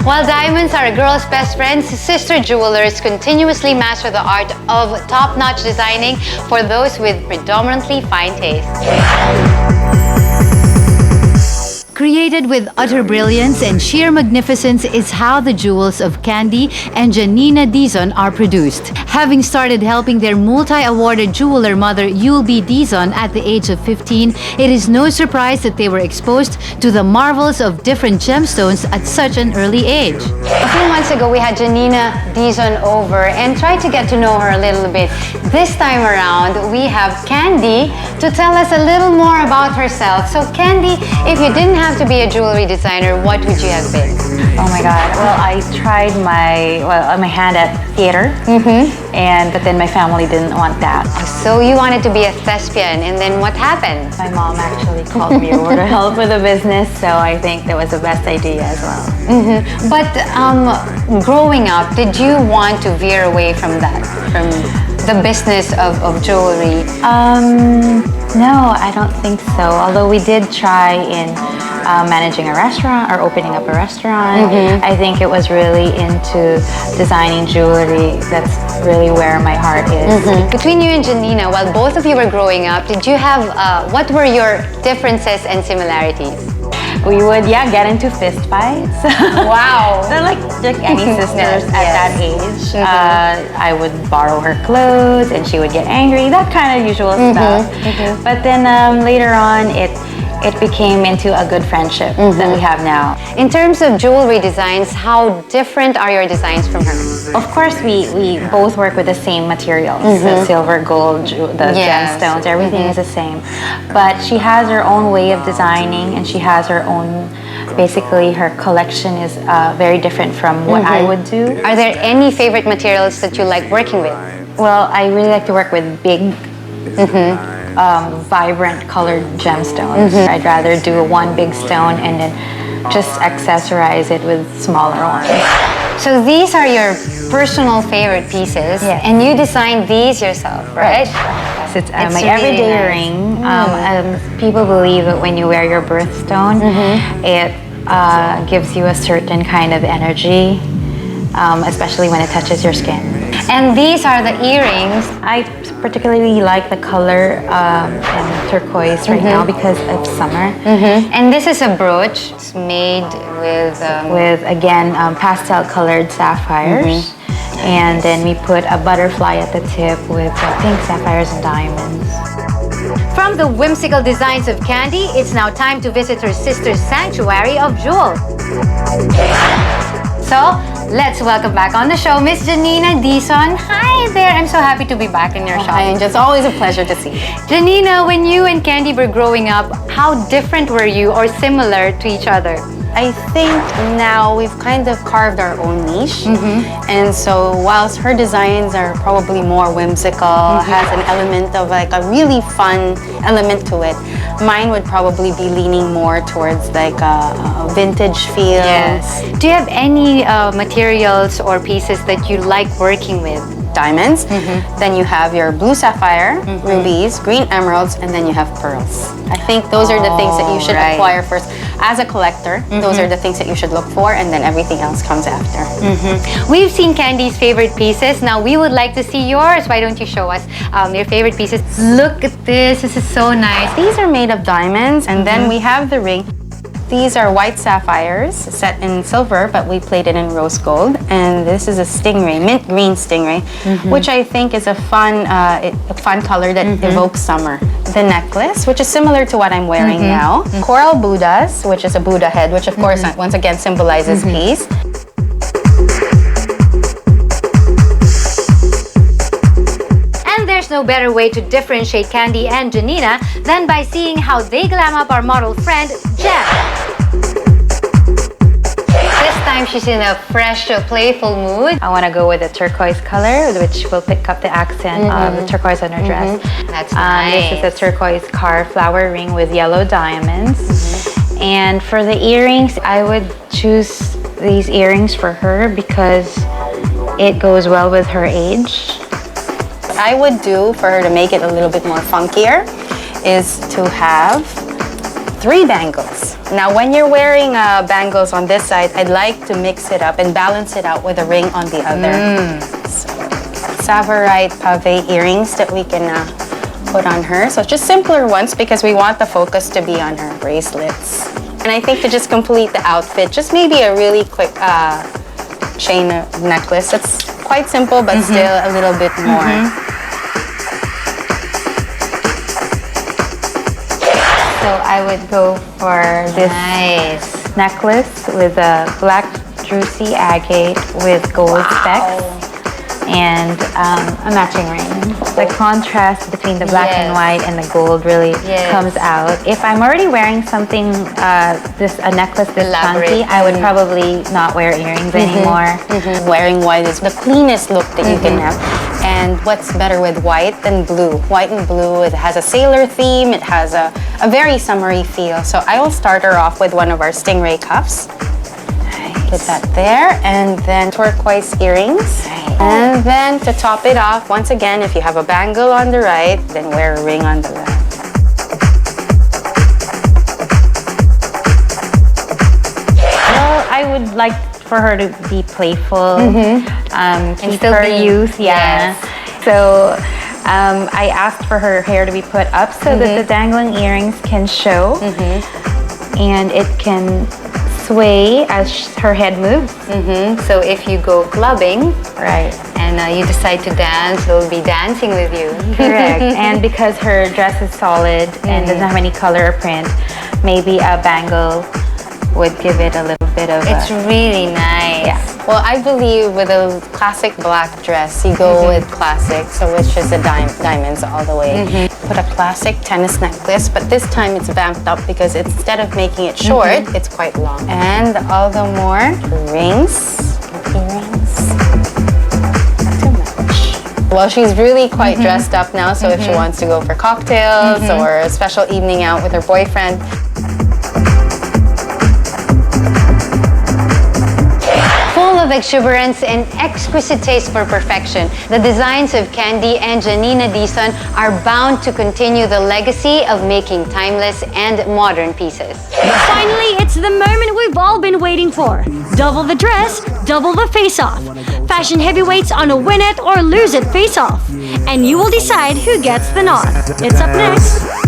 While diamonds are a girl's best friends, sister jewelers continuously master the art of top-notch designing for those with predominantly fine taste. Created with utter brilliance and sheer magnificence is how the jewels of Candy and Janina Dizon are produced. Having started helping their multi-awarded jeweler mother Yul B. Dizon at the age of 15, it is no surprise that they were exposed to the marvels of different gemstones at such an early age. A few months ago, we had Janina Dizon over and tried to get to know her a little bit. This time around, we have Candy to tell us a little more about herself. So Candy, if you didn't have to be a jewelry designer, what would you have been? Oh my God. Well, I tried my hand at theater, but then my family didn't want that. So you wanted to be a thespian, and then what happened? My mom actually called me over to help with the business, so I think that was the best idea as well. But growing up, did you want to veer away from that, from the business of jewelry? No, I don't think so. Although we did try in managing a restaurant or opening up a restaurant. I think it was really into designing jewelry. That's really where my heart is. Between you and Janina, while both of you were growing up, did you have, what were your differences and similarities? We would, get into fist fights. Wow. They're like any sisters at that age. I would borrow her clothes and she would get angry, that kind of usual stuff. But then later on, it became into a good friendship that we have now. In terms of jewelry designs, how different are your designs from her? Of course, we both work with the same materials, the silver, gold, the gemstones, everything is the same. But she has her own way of designing, and she has her own, basically her collection is very different from what I would do. Are there any favorite materials that you like working with? Well, I really like to work with big, vibrant colored gemstones. I'd rather do one big stone and then just accessorize it with smaller ones. So these are your personal favorite pieces, and you designed these yourself, right? Yes, it's my everyday ring. People believe that when you wear your birthstone, it gives you a certain kind of energy, especially when it touches your skin. And these are the earrings. I particularly like the color and turquoise right now because of summer. And this is a brooch. It's made with again pastel colored sapphires, and then we put a butterfly at the tip with pink sapphires and diamonds. From the whimsical designs of Candy, it's now time to visit her sister's sanctuary of jewels. So, let's welcome back on the show Miss Janina Dizon. Hi there, I'm so happy to be back in your shop. Hi, it's always a pleasure to see you. Janina, when you and Candy were growing up, how different were you or similar to each other? I think now we've kind of carved our own niche. And so whilst her designs are probably more whimsical, has an element of like a really fun element to it, mine would probably be leaning more towards like a vintage feel. Yes. Do you have any materials or pieces that you like working with? Diamonds. Then you have your blue sapphire, rubies, green emeralds, and then you have pearls. I think those are the things that you should acquire first. As a collector, those are the things that you should look for, and then everything else comes after. We've seen Candy's favorite pieces. Now we would like to see yours. Why don't you show us your favorite pieces? Look at this. This is so nice. These are made of diamonds, and then we have the ring. These are white sapphires set in silver, but we played it in rose gold. And this is a stingray, mint green stingray, which I think is a fun color that evokes summer. The necklace, which is similar to what I'm wearing now. Coral Buddhas, which is a Buddha head, which of course once again symbolizes peace. There's no better way to differentiate Candy and Janina than by seeing how they glam up our model friend, Jem. This time she's in a fresh, playful mood. I want to go with the turquoise color, which will pick up the accent of the turquoise on her dress. That's nice. This is a turquoise carved flower ring with yellow diamonds. And for the earrings, I would choose these earrings for her because it goes well with her age. I would do for her to make it a little bit more funkier is to have 3 bangles. Now, when you're wearing bangles on this side, I'd like to mix it up and balance it out with a ring on the other. So, Tsavorite pave earrings that we can put on her. So just simpler ones because we want the focus to be on her bracelets. And I think to just complete the outfit, just maybe a really quick chain necklace. It's quite simple, but still a little bit more. So I would go for this necklace with a black druzy agate with gold specks and a matching ring. The contrast between the black and white and the gold really comes out. If I'm already wearing something, a necklace this funky, I would probably not wear earrings anymore. Wearing white is the cleanest look that you can have. And what's better with white than blue? White and blue, it has a sailor theme, it has a very summery feel. So I will start her off with one of our stingray cuffs. Put that there, and then turquoise earrings. And then to top it off, once again, if you have a bangle on the right, then wear a ring on the left. Well, I would like for her to be playful, keep still her be- youth, So I asked for her hair to be put up so that the dangling earrings can show, and it can sway as her head moves. So if you go clubbing, Right. and you decide to dance, they'll be dancing with you. Correct. And because her dress is solid and doesn't have any color or print, maybe a bangle would give it a little bit of It's really nice. Well, I believe with a classic black dress, you go with classic, so which is the diamonds all the way. Put a classic tennis necklace, but this time it's vamped up because instead of making it short, it's quite long. And all the more rings, earrings. Too much. Well, she's really quite dressed up now, so if she wants to go for cocktails or a special evening out with her boyfriend, Full of exuberance and exquisite taste for perfection, the designs of Candy and Janina Dizon are bound to continue the legacy of making timeless and modern pieces. Finally, it's the moment we've all been waiting for. Double the dress, double the face-off. Fashion heavyweights on a win it or lose it face-off. And you will decide who gets the nod. It's up next.